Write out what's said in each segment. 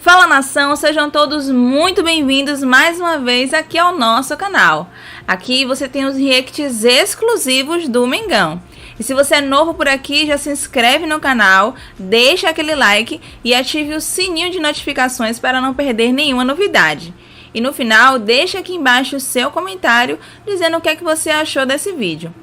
Fala nação, sejam todos muito bem-vindos mais uma vez aqui ao nosso canal. Aqui você tem os reacts exclusivos do Mengão. E se você é novo por aqui, já se inscreve no canal, deixa aquele like e ative o sininho de notificações para não perder nenhuma novidade. E no final, deixa aqui embaixo o seu comentário dizendo o que é que você achou desse vídeo.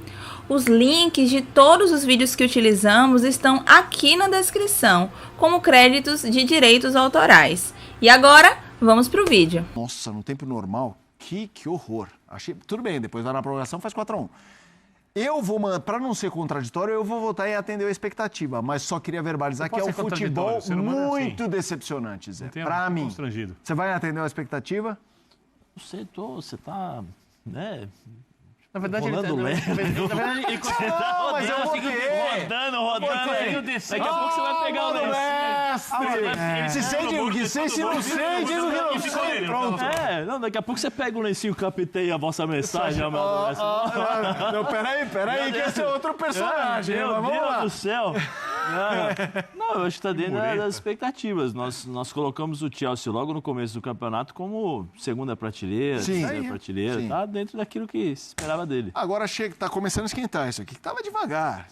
Os links de todos os vídeos que utilizamos estão aqui na descrição, como créditos de direitos autorais. E agora, vamos pro vídeo. Nossa, no tempo normal, que horror. Achei... Tudo bem, depois vai na prorrogação, faz 4-1. Eu vou, para não ser contraditório, eu vou votar em atender a expectativa, mas só queria verbalizar que é um futebol muito decepcionante, Zé. Pra mim. Você vai atender a expectativa? Não sei, você tá, né... Na verdade, rolando leve. Mas eu votei. Rodando. Daqui a pouco você vai pegar o lencinho. Se sei, digo que sei, se não sei, digo que não sei. Pronto. Não, daqui a pouco você pega o lencinho, captei a vossa mensagem. Não, peraí, que esse é outro personagem. Meu Deus do céu. Não, eu acho que está dentro das expectativas. Nós colocamos o Chelsea logo no começo do campeonato como segunda prateleira, terceira prateleira. Está dentro daquilo que se esperava dele. Agora chega, tá começando a esquentar isso aqui, que tava devagar.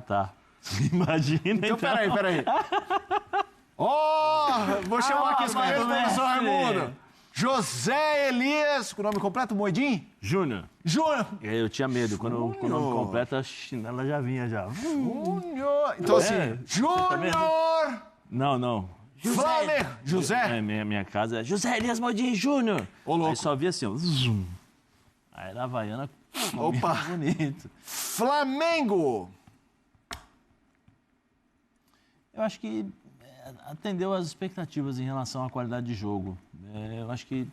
Tá. Imagina, então. Peraí. Vou chamar aqui esse professor Raimundo. José Elias, com o nome completo, Moedim? Júnior. Eu tinha medo, quando o nome completo, a chinela já vinha já. Júnior. Então assim, Júnior. Não. Flamengo. José? Minha casa é José Elias Moedim Júnior. Aí só via assim, ó. Zoom. Aí na Havaiana, opa, bonito. Flamengo. Eu acho que atendeu às expectativas em relação à qualidade de jogo. Eu acho que...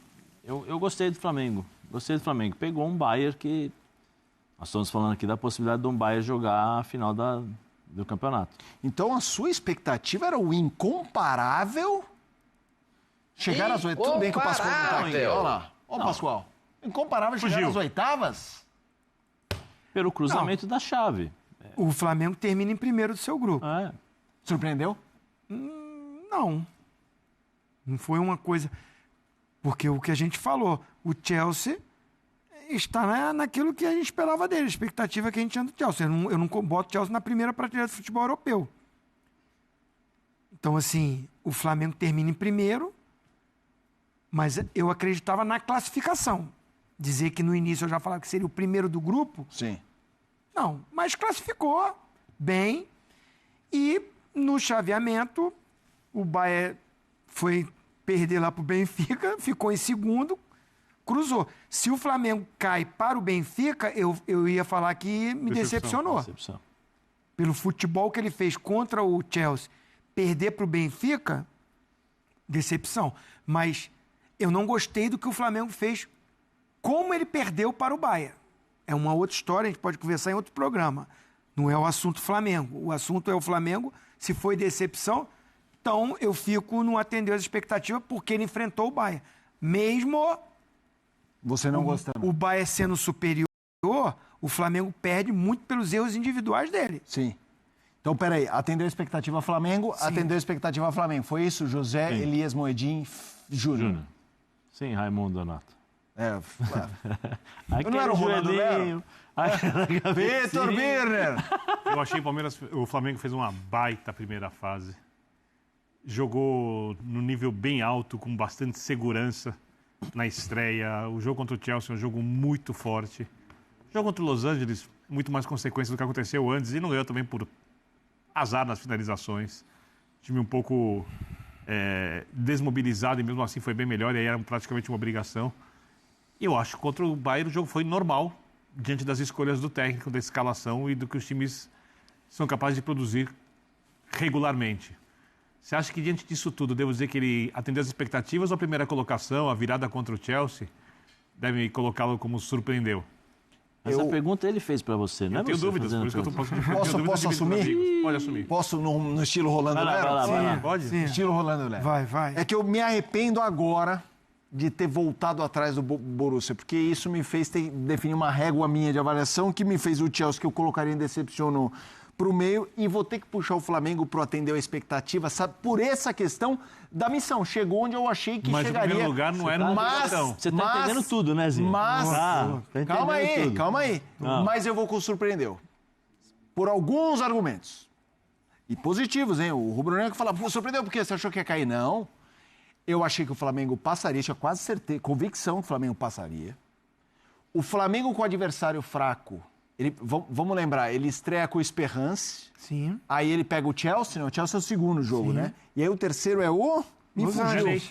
Eu gostei do Flamengo. Pegou um Bayern que... Nós estamos falando aqui da possibilidade de um Bayern jogar a final do campeonato. Então a sua expectativa era o incomparável chegar às oitavas. Tudo bem que o Pascoal não tá aqui. Olha lá. Olha o Pascoal. Incomparável chegar às oitavas? Pelo cruzamento da chave. O Flamengo termina em primeiro do seu grupo. Surpreendeu? Não. Não foi uma coisa... Porque o que a gente falou, o Chelsea está naquilo que a gente esperava dele, a expectativa que a gente tinha do Chelsea. Eu não boto o Chelsea na primeira prateleira do futebol europeu. Então, assim, o Flamengo termina em primeiro, mas eu acreditava na classificação. Dizer que no início eu já falava que seria o primeiro do grupo. Sim. Não, mas classificou bem e no chaveamento o Bayern foi perder lá para o Benfica, ficou em segundo, cruzou. Se o Flamengo cai para o Benfica, eu ia falar que me decepcionou. Pelo futebol que ele fez contra o Chelsea, perder para o Benfica, decepção. Mas eu não gostei do que o Flamengo fez, como ele perdeu para o Bayern. É uma outra história, a gente pode conversar em outro programa. Não é o assunto Flamengo. O assunto é o Flamengo. Se foi decepção, então eu fico no atender as expectativas porque ele enfrentou o Bayern. Mesmo você não gostando. O Bayern sendo superior, o Flamengo perde muito pelos erros individuais dele. Sim. Então, peraí, atendeu a expectativa Flamengo, atendeu a expectativa Flamengo. Foi isso, José Elias Moedim Júnior? Sim, Raimundo Donato. Eu não era o Ronaldo Lero? Vitor Birner. Eu achei o Flamengo fez uma baita primeira fase. Jogou no nível bem alto, com bastante segurança na estreia. O jogo contra o Chelsea é um jogo muito forte. O jogo contra o Los Angeles, muito mais consequência do que aconteceu antes. E não ganhou também por azar nas finalizações. O time um pouco desmobilizado e mesmo assim foi bem melhor. E aí era praticamente uma obrigação. E eu acho que contra o Bayern o jogo foi normal, diante das escolhas do técnico, da escalação e do que os times são capazes de produzir regularmente. Você acha que diante disso tudo, devo dizer que ele atendeu as expectativas ou a primeira colocação, a virada contra o Chelsea, deve colocá-lo como surpreendeu? Essa pergunta ele fez para você, né? Eu tenho dúvidas, por isso que eu estou Posso assumir? Pode assumir. Posso no estilo Rolando Lero? Vai lá. Pode? Sim. Estilo Rolando Lero. Vai. É que eu me arrependo agora de ter voltado atrás do Borussia, porque isso me fez definir uma régua minha de avaliação que me fez o Chelsea, que eu colocaria em decepcionou pro meio e vou ter que puxar o Flamengo pro atender a expectativa, sabe? Por essa questão da missão. Chegou onde eu achei que mas chegaria. Mas o primeiro lugar não era uma questão. Você tá entendendo tudo, né, Zinho? Calma aí. Mas eu vou com o surpreendeu. Por alguns argumentos. E positivos, hein? O Rubro Negro fala, surpreendeu porque você achou que ia cair? Não. Eu achei que o Flamengo passaria, tinha quase certeza, convicção que o Flamengo passaria. O Flamengo com o adversário fraco, vamos lembrar, ele estreia com o Esperance. Sim. Aí ele pega o Chelsea, né? O Chelsea é o segundo jogo, né? E aí o terceiro é o...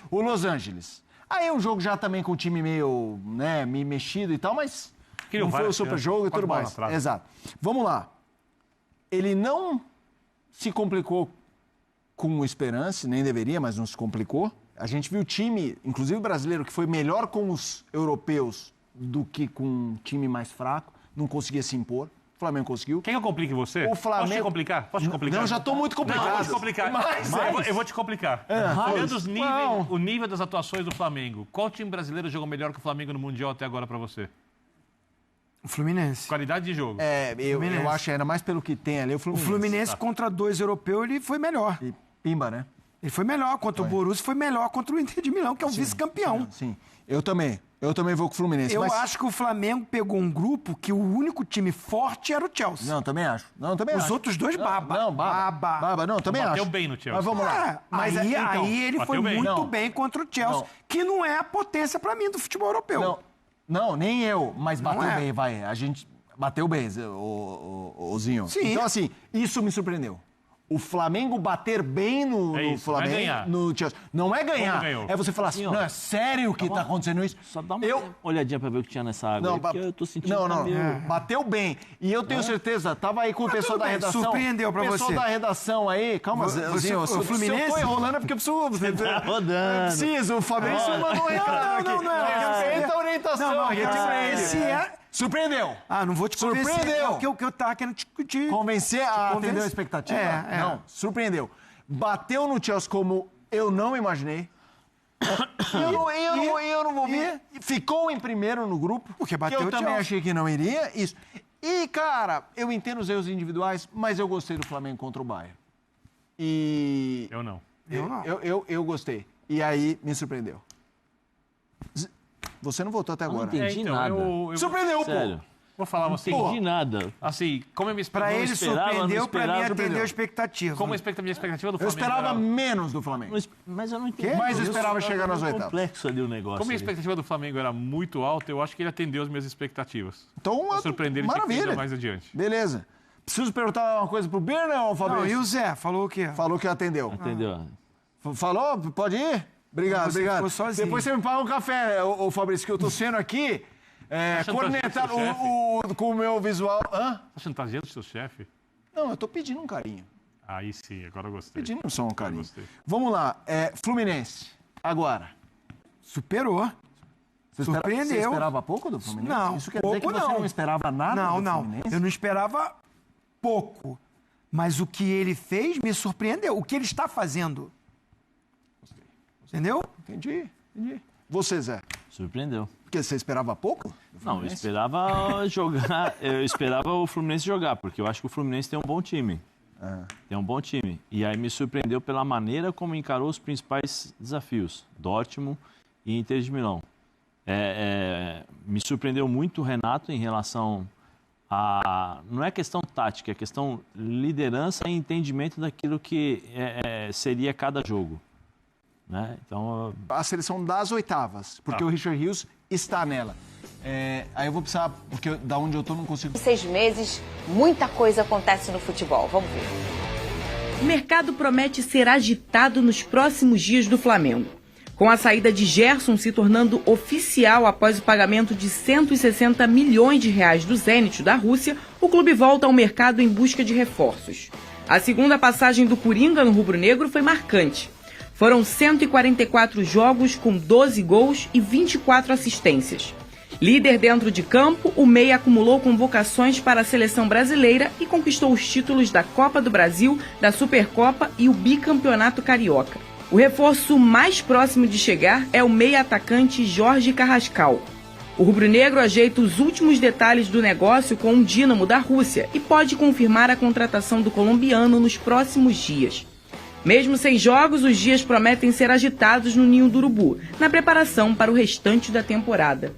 O Los Angeles. Aí é um jogo já também com o time meio, né, meio mexido e tal, mas não foi o super jogo e tudo mais. Exato. Vamos lá. Ele não se complicou com o Esperance, nem deveria, mas não se complicou. A gente viu o time, inclusive o brasileiro, que foi melhor com os europeus do que com um time mais fraco, não conseguia se impor. O Flamengo conseguiu. Quer que eu complique você? O Flamengo... Posso te complicar? Não, já estou muito complicado. Não, vou te complicar. Eu vou te complicar. Olhando o nível das atuações do Flamengo, qual time brasileiro jogou melhor que o Flamengo no Mundial até agora para você? O Fluminense. Qualidade de jogo. Eu acho que era mais pelo que tem ali o Fluminense. O Fluminense contra 2 europeus, ele foi melhor. E pimba, né? Ele foi melhor. Contra o Borussia, foi melhor contra o Inter de Milão, que é o vice-campeão. Sim. Eu também vou com o Fluminense. Eu acho que o Flamengo pegou um grupo que o único time forte era o Chelsea. Não, também acho. Os outros dois, baba. Não, baba. Não, também acho. Bateu bem no Chelsea. Mas vamos lá. Aí ele foi muito bem contra o Chelsea, que não é a potência pra mim do futebol europeu. Não, nem eu, mas bateu bem, vai. A gente bateu bem, o Zinho. Sim. Então, assim, isso me surpreendeu. O Flamengo bater bem no Flamengo, no Chelsea. Não é ganhar. É você falar assim, não, é sério que tá acontecendo isso? Só dá uma olhadinha pra ver o que tinha nessa água. Porque eu tô sentindo bateu bem. E eu tenho certeza, tava aí com o pessoal da redação. Surpreendeu pra você. O pessoal da redação aí, calma, Zinho. O Fluminense? Se eu tô enrolando é porque eu preciso... Tá rodando. Preciso, o Fabrício mandou um recado aqui. Não. Respeita a orientação. Esse é... Surpreendeu. Não vou te convencer. Surpreendeu. Porque eu tava querendo te convencer a atender a expectativa? Não, surpreendeu. Bateu no Chelsea como eu não imaginei. Eu não vou ver. Ficou em primeiro no grupo. Porque bateu que eu o também Chelsea. achei que não iria. Isso. E, cara, eu entendo os erros individuais, mas eu gostei do Flamengo contra o Bayern. E... Eu não. Eu gostei. E aí, me surpreendeu. Você não votou até agora. Não entendi nada. Surpreendeu, Sério. pô. Vou falar Não assim. entendi nada. Assim, como eu me Pra ele surpreendeu, pra mim atendeu a surpreendeu. expectativa. Como a expectativa do Eu Flamengo esperava era... menos do Flamengo. Mas eu não entendi. Mas eu esperava chegar nas oitavas. oitavas. Complexo ali o negócio. Como a ali. expectativa do Flamengo era muito alta, eu acho que ele atendeu as minhas expectativas. Então, surpreender ele maravilha. mais adiante. Beleza. Preciso perguntar uma coisa pro Birner ou Fabrício? Não, e o Zé? Falou o quê? Falou que atendeu. Entendeu? Falou? Pode ir? Obrigado. Ficou sozinho. Depois você me paga um café, ô Fabrício, que eu tô sendo aqui cornetado com o meu visual. Hã? Tá chantageando o seu chefe? Não, eu tô pedindo um carinho. Aí sim, agora eu gostei. Pedindo só um carinho. Gostei. Vamos lá. Fluminense. Agora. Superou. Surpreendeu. Você esperava pouco do Fluminense? Não, Isso quer dizer que você não esperava nada do Fluminense? Eu não esperava pouco. Mas o que ele fez me surpreendeu. O que ele está fazendo. Gostei. Entendeu? Entendi. Você, Zé? Surpreendeu. Porque você esperava pouco? Não, eu esperava jogar. Eu esperava o Fluminense jogar, porque eu acho que o Fluminense tem um bom time. Tem um bom time. E aí me surpreendeu pela maneira como encarou os principais desafios. Dortmund e Inter de Milão. Me surpreendeu muito o Renato em relação a... Não é questão tática, é questão liderança e entendimento daquilo que seria cada jogo. Né? Então, a seleção das oitavas, porque o Richard Rios está nela. Aí eu vou precisar, porque da onde eu tô não consigo... 6 meses, muita coisa acontece no futebol. Vamos ver. O mercado promete ser agitado nos próximos dias do Flamengo. Com a saída de Gerson se tornando oficial após o pagamento de 160 milhões de reais do Zenit da Rússia, o clube volta ao mercado em busca de reforços. A segunda passagem do Coringa no rubro-negro foi marcante. Foram 144 jogos com 12 gols e 24 assistências. Líder dentro de campo, o Meia acumulou convocações para a seleção brasileira e conquistou os títulos da Copa do Brasil, da Supercopa e o bicampeonato carioca. O reforço mais próximo de chegar é o meia atacante Jorge Carrascal. O rubro-negro ajeita os últimos detalhes do negócio com o Dínamo da Rússia e pode confirmar a contratação do colombiano nos próximos dias. Mesmo sem jogos, os dias prometem ser agitados no Ninho do Urubu, na preparação para o restante da temporada.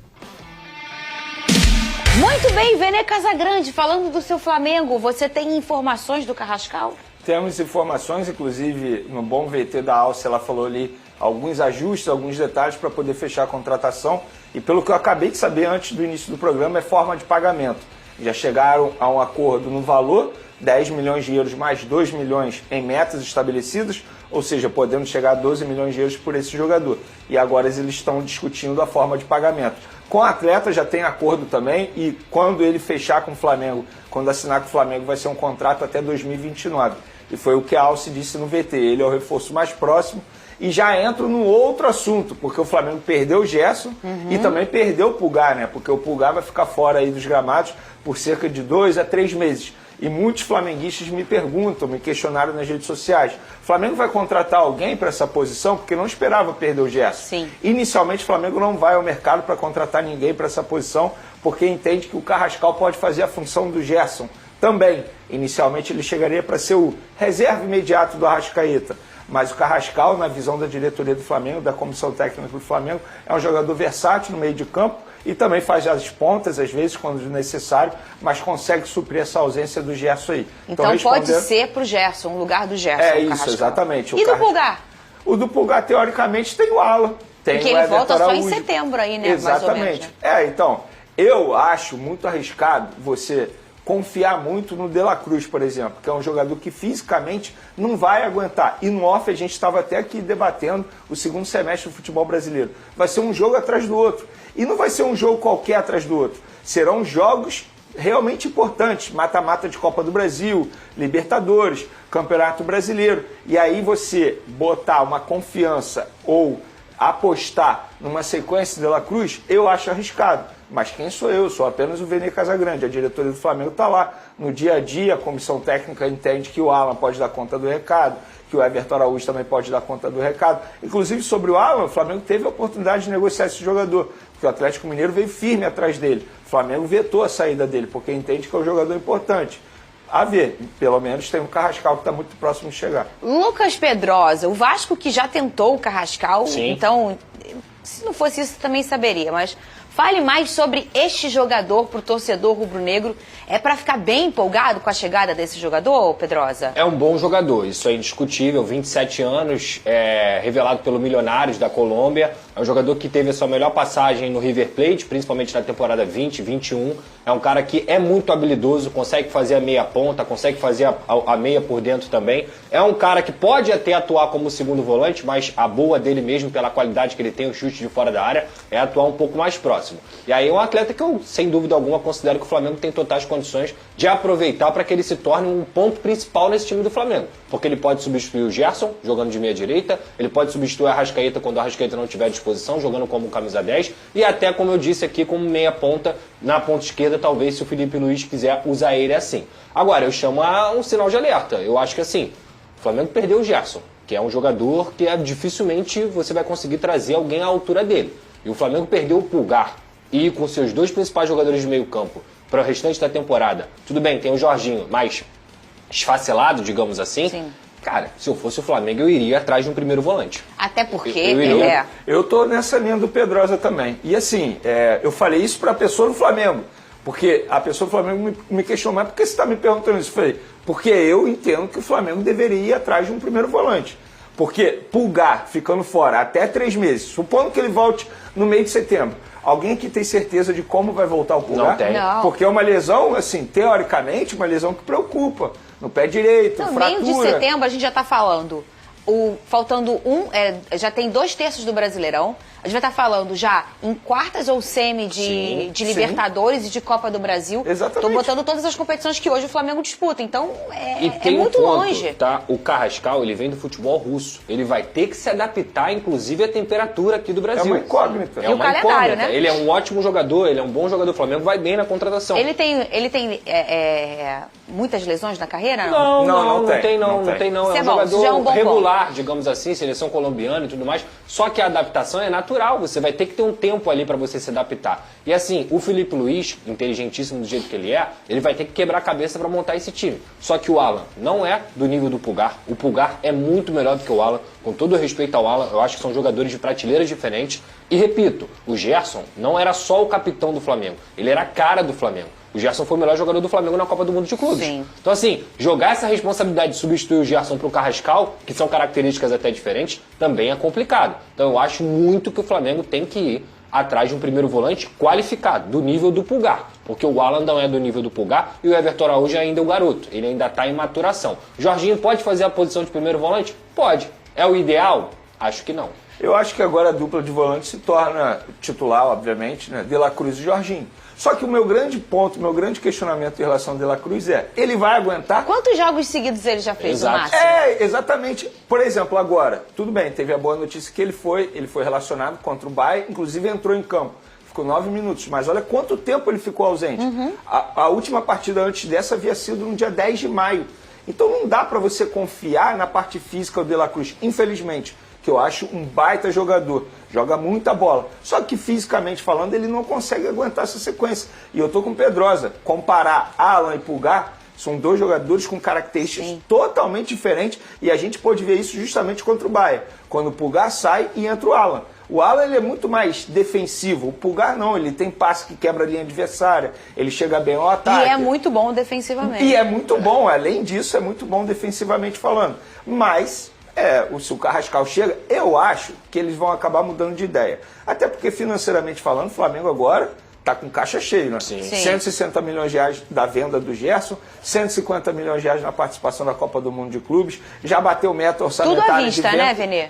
Muito bem, Vene Casagrande, falando do seu Flamengo, você tem informações do Carrascal? Temos informações, inclusive no bom VT da Alce, ela falou ali alguns ajustes, alguns detalhes para poder fechar a contratação. E pelo que eu acabei de saber antes do início do programa, é forma de pagamento. Já chegaram a um acordo no valor, 10 milhões de euros mais 2 milhões em metas estabelecidas, ou seja, podendo chegar a 12 milhões de euros por esse jogador. E agora eles estão discutindo a forma de pagamento. Com o atleta já tem acordo também, e quando ele fechar com o Flamengo, quando assinar com o Flamengo, vai ser um contrato até 2029. E foi o que a Alce disse no VT, ele é o reforço mais próximo. E já entro no outro assunto, porque o Flamengo perdeu o Gerson e também perdeu o Pulgar, né? Porque o Pulgar vai ficar fora aí dos gramados por cerca de 2 a 3 meses. E muitos flamenguistas me perguntam, me questionaram nas redes sociais, o Flamengo vai contratar alguém para essa posição? Porque não esperava perder o Gerson. Sim. Inicialmente o Flamengo não vai ao mercado para contratar ninguém para essa posição, porque entende que o Carrascal pode fazer a função do Gerson também. Inicialmente ele chegaria para ser o reserva imediato do Arrascaeta. Mas o Carrascal, na visão da diretoria do Flamengo, da comissão técnica do Flamengo, é um jogador versátil no meio de campo e também faz as pontas, às vezes, quando necessário, mas consegue suprir essa ausência do Gerson aí. Então pode ser pro Gerson, um lugar do Gerson. É isso, exatamente. E do Pulgar? O do Pulgar, teoricamente, tem o Alan. Tem porque ele volta só em setembro aí, né? Exatamente. Mais ou menos, né? Então, eu acho muito arriscado você confiar muito no De La Cruz, por exemplo, que é um jogador que fisicamente não vai aguentar. E no off a gente estava até aqui debatendo o segundo semestre do futebol brasileiro. Vai ser um jogo atrás do outro. E não vai ser um jogo qualquer atrás do outro. Serão jogos realmente importantes. Mata-mata de Copa do Brasil, Libertadores, Campeonato Brasileiro. E aí você botar uma confiança ou apostar numa sequência de De La Cruz, eu acho arriscado. Mas quem sou eu? Sou apenas o Vene Casagrande. A diretoria do Flamengo está lá. No dia a dia, a comissão técnica entende que o Alan pode dar conta do recado, que o Everton Araújo também pode dar conta do recado. Inclusive, sobre o Alan, o Flamengo teve a oportunidade de negociar esse jogador, porque o Atlético Mineiro veio firme atrás dele. O Flamengo vetou a saída dele, porque entende que é um jogador importante. A ver, pelo menos tem um Carrascal que está muito próximo de chegar. Lucas Pedrosa, o Vasco que já tentou o Carrascal, Sim. Então, se não fosse isso, também saberia, mas fale mais sobre este jogador para o torcedor rubro-negro. É para ficar bem empolgado com a chegada desse jogador, Pedrosa? É um bom jogador, isso é indiscutível. 27 anos, revelado pelo Milionários da Colômbia. É um jogador que teve a sua melhor passagem no River Plate, principalmente na temporada 20-21. É um cara que é muito habilidoso, consegue fazer a meia ponta, consegue fazer a meia por dentro também. É um cara que pode até atuar como segundo volante, mas a boa dele mesmo, pela qualidade que ele tem, o chute de fora da área, é atuar um pouco mais próximo. E aí é um atleta que eu, sem dúvida alguma, considero que o Flamengo tem totais condições de aproveitar para que ele se torne um ponto principal nesse time do Flamengo. Porque ele pode substituir o Gerson, jogando de meia direita, ele pode substituir o Arrascaeta quando o Arrascaeta não tiver à disposição, jogando como camisa 10, e até, como eu disse aqui, como meia ponta, na ponta esquerda, talvez, se o Felipe Luiz quiser usar ele assim. Agora, eu chamo a um sinal de alerta. Eu acho que assim, o Flamengo perdeu o Gerson, que é um jogador que dificilmente você vai conseguir trazer alguém à altura dele. E o Flamengo perdeu o Pulgar, e com seus dois principais jogadores de meio campo para o restante da temporada, tudo bem, tem o Jorginho, mas esfacelado, digamos assim. Sim. Cara, se eu fosse o Flamengo, eu iria atrás de um primeiro volante. Até porque eu tô nessa linha do Pedrosa também. E assim, eu falei isso para a pessoa do Flamengo, porque a pessoa do Flamengo me questionou, mas por que você está me perguntando isso? Eu falei, porque eu entendo que o Flamengo deveria ir atrás de um primeiro volante. Porque Pulgar ficando fora até 3 meses, supondo que ele volte no meio de setembro, alguém que tem certeza de como vai voltar o Pulgar? Não tem. Não. Porque é uma lesão, assim, teoricamente, uma lesão que preocupa. No pé direito, no fratura. meio de setembro, a gente já está falando, faltando já tem 2/3 do Brasileirão. A gente vai estar falando já em quartas ou semi de Libertadores e de Copa do Brasil. Exatamente. Estou botando todas as competições que hoje o Flamengo disputa. Então, é tem muito um ponto, longe. Tá? O Carrascal, ele vem do futebol russo. Ele vai ter que se adaptar, inclusive, à temperatura aqui do Brasil. É uma incógnita. E o calendário, né? Ele é um ótimo jogador, ele é um bom jogador. O Flamengo vai bem na contratação. Ele tem muitas lesões na carreira? Não tem. Isso É um é bom, isso já é um jogador bom regular, digamos assim, seleção colombiana e tudo mais. Só que a adaptação é natural. natural, você vai ter que ter um tempo ali para você se adaptar. E assim, o Felipe Luiz, inteligentíssimo do jeito que ele vai ter que quebrar a cabeça para montar esse time. Só que o Alan não é do nível do Pulgar. O Pulgar é muito melhor do que o Alan. Com todo respeito ao Alan, eu acho que são jogadores de prateleiras diferentes. E repito, o Gerson não era só o capitão do Flamengo, ele era a cara do Flamengo. O Gerson foi o melhor jogador do Flamengo na Copa do Mundo de Clubes. Sim. Então, assim, jogar essa responsabilidade de substituir o Gerson para o Carrascal, que são características até diferentes, também é complicado. Então, eu acho muito que o Flamengo tem que ir atrás de um primeiro volante qualificado, do nível do Pulgar. Porque o Alan não é do nível do Pulgar e o Everton Araújo ainda é o garoto. Ele ainda está em maturação. Jorginho pode fazer a posição de primeiro volante? Pode. É o ideal? Acho que não. Eu acho que agora a dupla de volante se torna titular, obviamente, né? De La Cruz e Jorginho. Só que o meu grande ponto, o meu grande questionamento em relação ao De La Cruz é, ele vai aguentar? Quantos jogos seguidos ele já fez, Exato. o máximo? Exatamente. Por exemplo, agora, tudo bem, teve a boa notícia que ele foi relacionado contra o Bayern, inclusive entrou em campo. Ficou 9 minutos, mas olha quanto tempo ele ficou ausente. A última partida antes dessa havia sido no dia 10 de maio. Então não dá para você confiar na parte física do De La Cruz, infelizmente, que eu acho um baita jogador, joga muita bola. Só que fisicamente falando, ele não consegue aguentar essa sequência. E eu tô com Pedrosa. Comparar Alan e Pulgar, são dois jogadores com características totalmente diferentes e a gente pode ver isso justamente contra o Bayern, quando o Pulgar sai e entra o Alan. O Alan ele é muito mais defensivo, o Pulgar não, ele tem passe que quebra a linha adversária, ele chega bem ao ataque. E é muito bom defensivamente. E é muito bom, além disso, é muito bom defensivamente falando. Mas, se o Carrascal chega, eu acho que eles vão acabar mudando de ideia. Até porque, financeiramente falando, o Flamengo agora está com caixa cheio, né? Sim. 160 milhões de reais da venda do Gerson, 150 milhões de reais na participação da Copa do Mundo de Clubes, já bateu meta orçamentária. Tudo à vista, de né, Venê?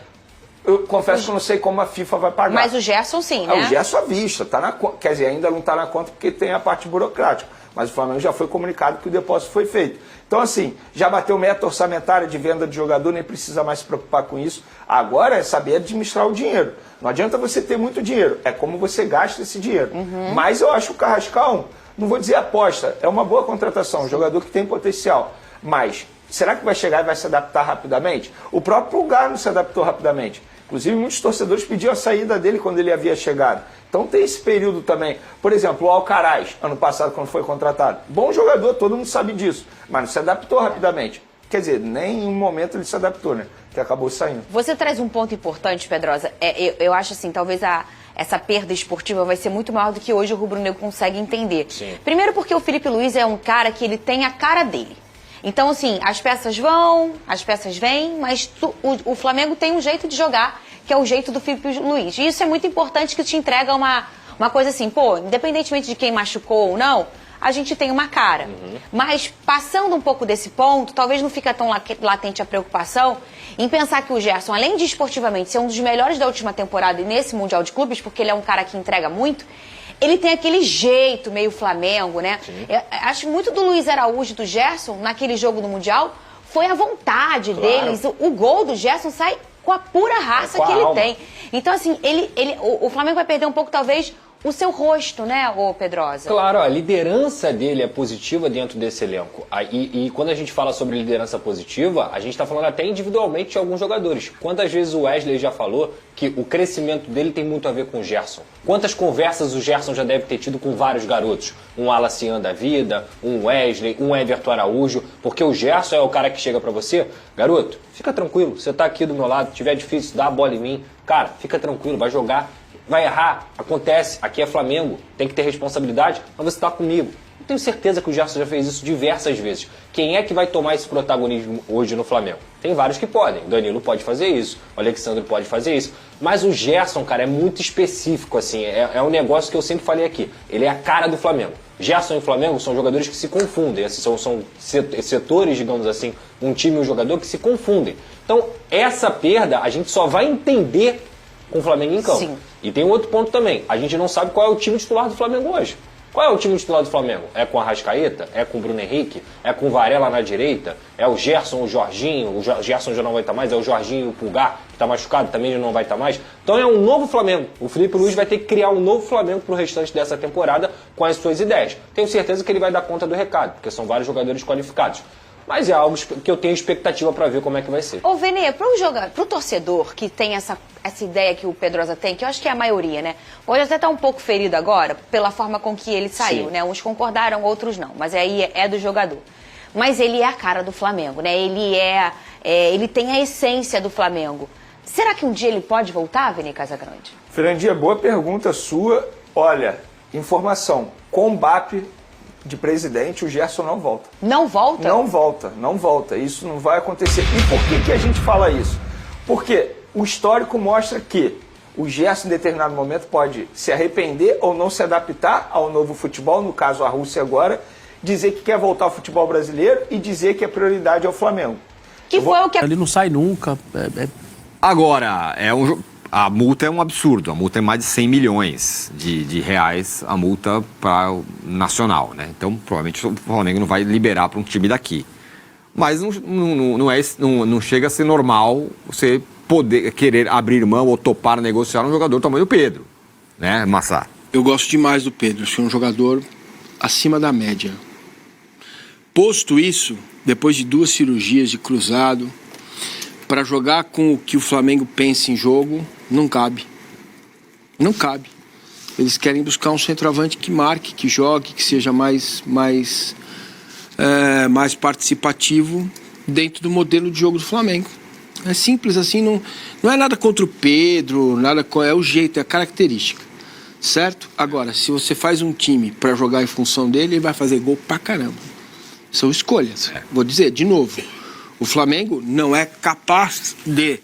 Eu confesso que eu não sei como a FIFA vai pagar. Mas o Gerson sim, né? O Gerson à vista, tá na conta. Quer dizer, ainda não está na conta porque tem a parte burocrática. Mas o Flamengo já foi comunicado que o depósito foi feito. Então, assim, já bateu meta orçamentária de venda de jogador, nem precisa mais se preocupar com isso. Agora é saber administrar o dinheiro. Não adianta você ter muito dinheiro, é como você gasta esse dinheiro. Mas eu acho o Carrascal, não vou dizer aposta, é uma boa contratação, um jogador que tem potencial. Mas, será que vai chegar e vai se adaptar rapidamente? O próprio Pulgar não se adaptou rapidamente. Inclusive, muitos torcedores pediam a saída dele quando ele havia chegado. Então tem esse período também. Por exemplo, o Alcaraz, ano passado, quando foi contratado. Bom jogador, todo mundo sabe disso. Mas não se adaptou rapidamente. Quer dizer, nem em um momento ele se adaptou, né? Que acabou saindo. Você traz um ponto importante, Pedrosa. Eu acho assim, talvez essa perda esportiva vai ser muito maior do que hoje o rubro-negro consegue entender. Sim. Primeiro porque o Felipe Luiz é um cara que ele tem a cara dele. Então, assim, as peças vão, as peças vêm, mas o Flamengo tem um jeito de jogar, que é o jeito do Felipe Luiz. E isso é muito importante, que te entrega uma coisa assim, pô, independentemente de quem machucou ou não, a gente tem uma cara. Mas, passando um pouco desse ponto, talvez não fica tão latente a preocupação em pensar que o Gerson, além de esportivamente ser um dos melhores da última temporada e nesse Mundial de Clubes, porque ele é um cara que entrega muito, ele tem aquele jeito meio Flamengo, né? Acho muito do Luiz Araújo e do Gerson, naquele jogo no Mundial, foi a vontade deles. O gol do Gerson sai com a pura raça que ele tem. Então, assim, o Flamengo vai perder um pouco, talvez, o seu rosto, né, ô Pedrosa? Claro, a liderança dele é positiva dentro desse elenco. E quando a gente fala sobre liderança positiva, a gente está falando até individualmente de alguns jogadores. Quantas vezes o Wesley já falou que o crescimento dele tem muito a ver com o Gerson? Quantas conversas o Gerson já deve ter tido com vários garotos? Um Alacian da vida, um Wesley, um Everton Araújo. Porque o Gerson é o cara que chega pra você, garoto, fica tranquilo, você tá aqui do meu lado, tiver difícil, dá a bola em mim. Cara, fica tranquilo, vai jogar. Vai errar, acontece, aqui é Flamengo, tem que ter responsabilidade, mas você está comigo. Eu tenho certeza que o Gerson já fez isso diversas vezes. Quem é que vai tomar esse protagonismo hoje no Flamengo? Tem vários que podem. O Danilo pode fazer isso, o Alexandre pode fazer isso. Mas o Gerson, cara, é muito específico, assim. É um negócio que eu sempre falei aqui. Ele é a cara do Flamengo. Gerson e Flamengo são jogadores que se confundem. São setores, digamos assim, um time e um jogador que se confundem. Então, essa perda a gente só vai entender com o Flamengo em campo. Sim. E tem um outro ponto também. A gente não sabe qual é o time titular do Flamengo hoje. Qual é o time titular do Flamengo? É com a Arrascaeta? É com o Bruno Henrique? É com o Varela na direita? É o Gerson, o Jorginho? O Gerson já não vai estar mais. É o Jorginho e o Pulgar, que está machucado, também já não vai estar mais. Então é um novo Flamengo. O Felipe Luiz vai ter que criar um novo Flamengo para o restante dessa temporada com as suas ideias. Tenho certeza que ele vai dar conta do recado, porque são vários jogadores qualificados. mas é algo que eu tenho expectativa para ver como é que vai ser. Ô, Vene, pro torcedor que tem essa ideia que o Pedrosa tem, que eu acho que é a maioria, né? Pode até estar um pouco ferido agora pela forma com que ele saiu, né? Uns concordaram, outros não, mas aí é do jogador. Mas ele é a cara do Flamengo, né? Ele tem a essência do Flamengo. Será que um dia ele pode voltar, Vene Casagrande? Fernandinha, boa pergunta sua. Olha, informação, com o Mbappé de presidente, o Gerson não volta. Não volta? Não volta. Isso não vai acontecer. E por que a gente fala isso? Porque o histórico mostra que o Gerson, em determinado momento, pode se arrepender ou não se adaptar ao novo futebol, no caso a Rússia agora, dizer que quer voltar ao futebol brasileiro e dizer que a prioridade é o Flamengo. Ele não sai nunca. Agora, a multa é um absurdo. A multa é mais de 100 milhões de reais, a multa para nacional, né? Então, provavelmente o Flamengo não vai liberar para um time daqui. Mas não chega a ser normal você poder querer abrir mão ou topar negociar um jogador do tamanho do Pedro, né, Massá? Eu gosto demais do Pedro. Acho que é um jogador acima da média. Posto isso, depois de 2 cirurgias de cruzado, para jogar com o que o Flamengo pensa em jogo, não cabe. Não cabe. Eles querem buscar um centroavante que marque, que jogue, que seja mais participativo dentro do modelo de jogo do Flamengo. É simples assim, não é nada contra o Pedro, é o jeito, é a característica. Certo? Agora, se você faz um time para jogar em função dele, ele vai fazer gol pra caramba. São escolhas. Vou dizer, de novo, o Flamengo não é capaz de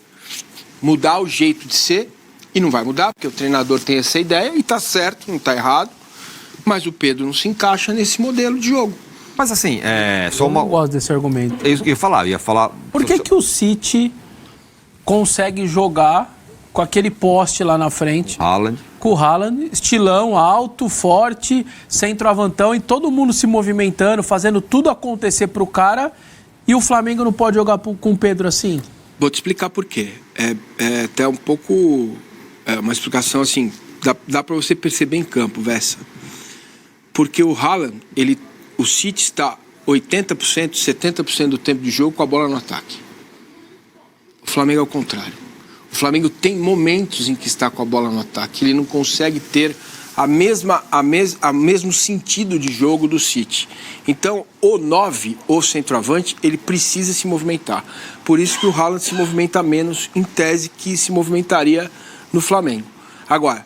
mudar o jeito de ser e não vai mudar, porque o treinador tem essa ideia e tá certo, não tá errado, mas o Pedro não se encaixa nesse modelo de jogo. Mas assim, Eu não gosto desse argumento. É isso que eu ia falar. Por que o City consegue jogar com aquele poste lá na frente? Com o Haaland, estilão, alto, forte, centroavantão e todo mundo se movimentando, fazendo tudo acontecer pro cara, e o Flamengo não pode jogar com o Pedro assim? Vou te explicar por quê. É até um pouco uma explicação assim, dá para você perceber em campo, Vessa. Porque o Haaland, o City está 80%, 70% do tempo de jogo com a bola no ataque. O Flamengo é o contrário. O Flamengo tem momentos em que está com a bola no ataque. Ele não consegue ter o mesmo sentido de jogo do City. Então, o 9, o centroavante, ele precisa se movimentar. Por isso que o Haaland se movimenta menos, em tese, que se movimentaria no Flamengo. Agora,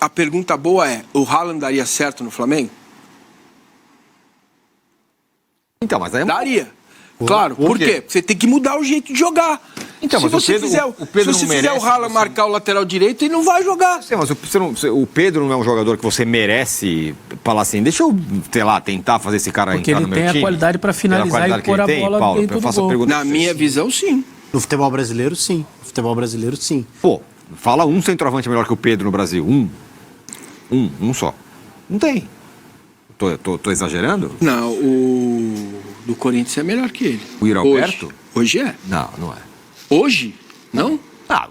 a pergunta boa é, o Haaland daria certo no Flamengo? Então, mas aí daria. Claro, por quê? Você tem que mudar o jeito de jogar. Então, se você fizer o Haaland marcar o lateral direito, ele não vai jogar. Sim, mas o Pedro não é um jogador que você merece falar assim, deixa eu, tentar fazer esse cara entrar no meu time. Porque ele tem a qualidade para finalizar e pôr a bola dentro do gol. Na minha visão, sim. No futebol brasileiro, sim. Pô, fala um centroavante melhor que o Pedro no Brasil. Um só. Não tem. Tô exagerando? Não, o do Corinthians é melhor que ele. O Yuri Alberto? Hoje é. Não é. Hoje? Não?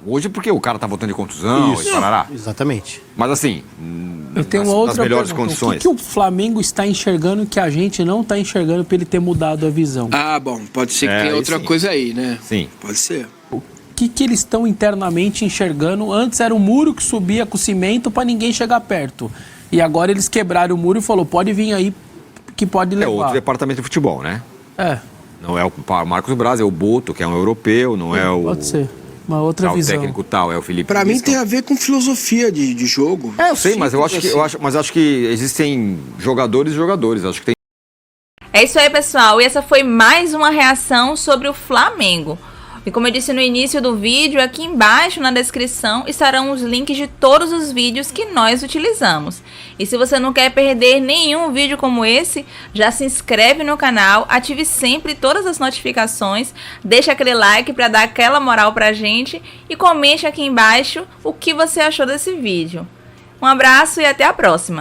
Hoje porque o cara tá voltando de contusão e parará. Exatamente. Mas assim, eu tenho uma outra melhores pergunta. condições. O que o Flamengo está enxergando que a gente não está enxergando para ele ter mudado a visão? Bom, pode ser que tenha outra coisa aí, né? Sim. Pode ser. O que eles estão internamente enxergando? Antes era um muro que subia com cimento para ninguém chegar perto. E agora eles quebraram o muro e falou, pode vir aí que pode levar. É outro departamento de futebol, né? Não é o Marcos Braz, é o Boto, que é um europeu, não é o... Pode ser. Uma outra visão. O técnico tal, é o Felipe. Pra mim tem a ver com filosofia de jogo. Eu sei, mas eu acho que existem jogadores e jogadores. Acho que tem. É isso aí, pessoal. E essa foi mais uma reação sobre o Flamengo. E como eu disse no início do vídeo, aqui embaixo na descrição estarão os links de todos os vídeos que nós utilizamos. E se você não quer perder nenhum vídeo como esse, já se inscreve no canal, ative sempre todas as notificações, deixa aquele like para dar aquela moral pra gente e comente aqui embaixo o que você achou desse vídeo. Um abraço e até a próxima!